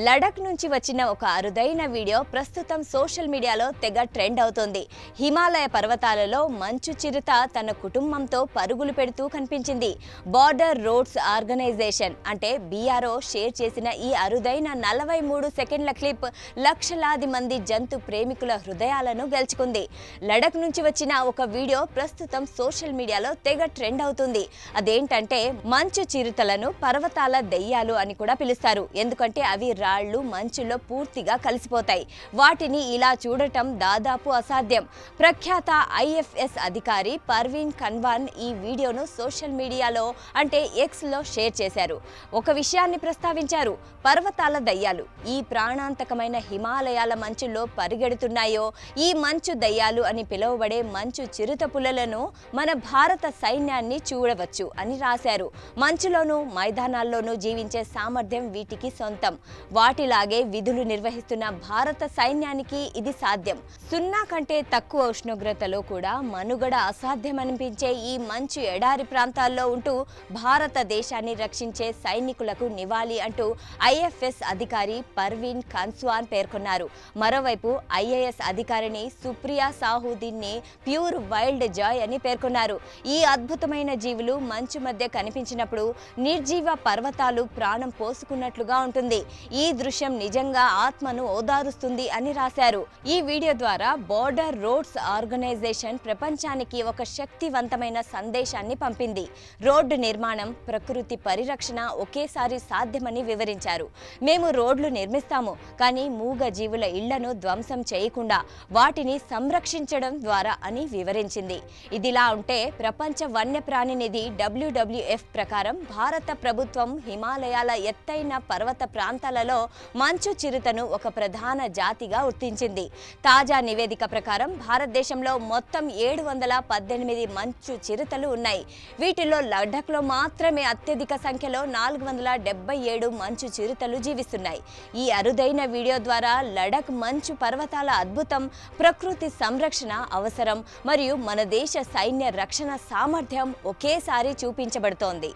లడఖ్ నుంచి వచ్చిన ఒక అరుదైన వీడియో ప్రస్తుతం సోషల్ మీడియాలో తెగ ట్రెండ్ అవుతోంది. హిమాలయ పర్వతాలలో మంచు చిరుత తన కుటుంబంతో పరుగులు పెడుతూ కనిపించింది. బార్డర్ రోడ్స్ ఆర్గనైజేషన్ అంటే BRO షేర్ చేసిన ఈ అరుదైన 43 సెకండ్ల క్లిప్ లక్షలాది మంది జంతు ప్రేమికుల హృదయాలను గెలుచుకుంది. లడఖ్ నుంచి వచ్చిన ఒక వీడియో ప్రస్తుతం సోషల్ మీడియాలో తెగ ట్రెండ్ అవుతుంది. అదేంటంటే మంచు చిరుతలను పర్వతాల దెయ్యాలు అని కూడా పిలుస్తారు. ఎందుకంటే అవి రాళ్ళు మంచులో పూర్తిగా కలిసిపోతాయి. వాటిని ఇలా చూడటం దాదాపు అసాధ్యం. ప్రఖ్యాత IFS అధికారి పర్వీన్ కన్వాన్ ఈ వీడియోను సోషల్ మీడియాలో అంటే Xలో షేర్ చేశారు. ఒక విషయాన్ని ప్రస్తావించారు. పర్వతాల దయ్యాలు ఈ ప్రాణాంతకమైన హిమాలయాల మంచులో పరిగెడుతున్నాయో ఈ మంచు దయ్యాలు అని పిలువబడే మంచు చిరుత పులులను మన భారత సైన్యాన్ని చూడవచ్చు అని రాశారు. మంచులోనూ మైదానాల్లోనూ జీవించే సామర్థ్యం వీటికి సొంతం. వాటిలాగే విధులు నిర్వహిస్తున్న భారత సైన్యానికి ఇది సాధ్యం. 0 కంటే తక్కువ ఉష్ణోగ్రతలో కూడా మనుగడ అసాధ్యమనిపించే ఈ మంచు ఎడారి ప్రాంతాల్లో ఉంటూ భారతదేశాన్ని రక్షించే సైనికులకు నివాళి అంటూ IFS అధికారి పర్వీన్ కన్స్వాన్ పేర్కొన్నారు. మరోవైపు IAS అధికారిని సుప్రియా సాహు దీన్ని ప్యూర్ వైల్డ్ జాయ్ అని పేర్కొన్నారు. ఈ అద్భుతమైన జీవులు మంచు మధ్య కనిపించినప్పుడు నిర్జీవ పర్వతాలు ప్రాణం పోసుకున్నట్లుగా ఉంటుంది. ఈ దృశ్యం నిజంగా ఆత్మను ఓదారుస్తుంది అని రాశారు. ఈ వీడియో ద్వారా బార్డర్ రోడ్స్ ఆర్గనైజేషన్ ప్రపంచానికి ఒక శక్తివంతమైన సందేశాన్ని పంపింది. రోడ్డు నిర్మాణం, ప్రకృతి పరిరక్షణ ఒకేసారి సాధ్యమని వివరించారు. మేము రోడ్లు నిర్మిస్తాము, కానీ మూగ జీవుల ఇళ్లను ధ్వంసం చేయకుండా వాటిని సంరక్షించడం ద్వారా అని వివరించింది. ఇదిలా ఉంటే ప్రపంచ వన్యప్రాణి నిధి WWF ప్రకారం భారత ప్రభుత్వం హిమాలయాల ఎత్తైన పర్వత ప్రాంతాలలో మంచు చిరుతను ఒక ప్రధాన జాతిగా గుర్తించింది. తాజా నివేదిక ప్రకారం భారతదేశంలో మొత్తం 718 మంచు చిరుతలు ఉన్నాయి. వీటిలో లడఖ్లో మాత్రమే అత్యధిక సంఖ్యలో 477 మంచు చిరుతలు జీవిస్తున్నాయి. ఈ అరుదైన వీడియో ద్వారా లడఖ్ మంచు పర్వతాల అద్భుతం, ప్రకృతి సంరక్షణ అవసరం మరియు మన దేశ సైన్య రక్షణ సామర్థ్యం ఒకేసారి చూపించబడుతోంది.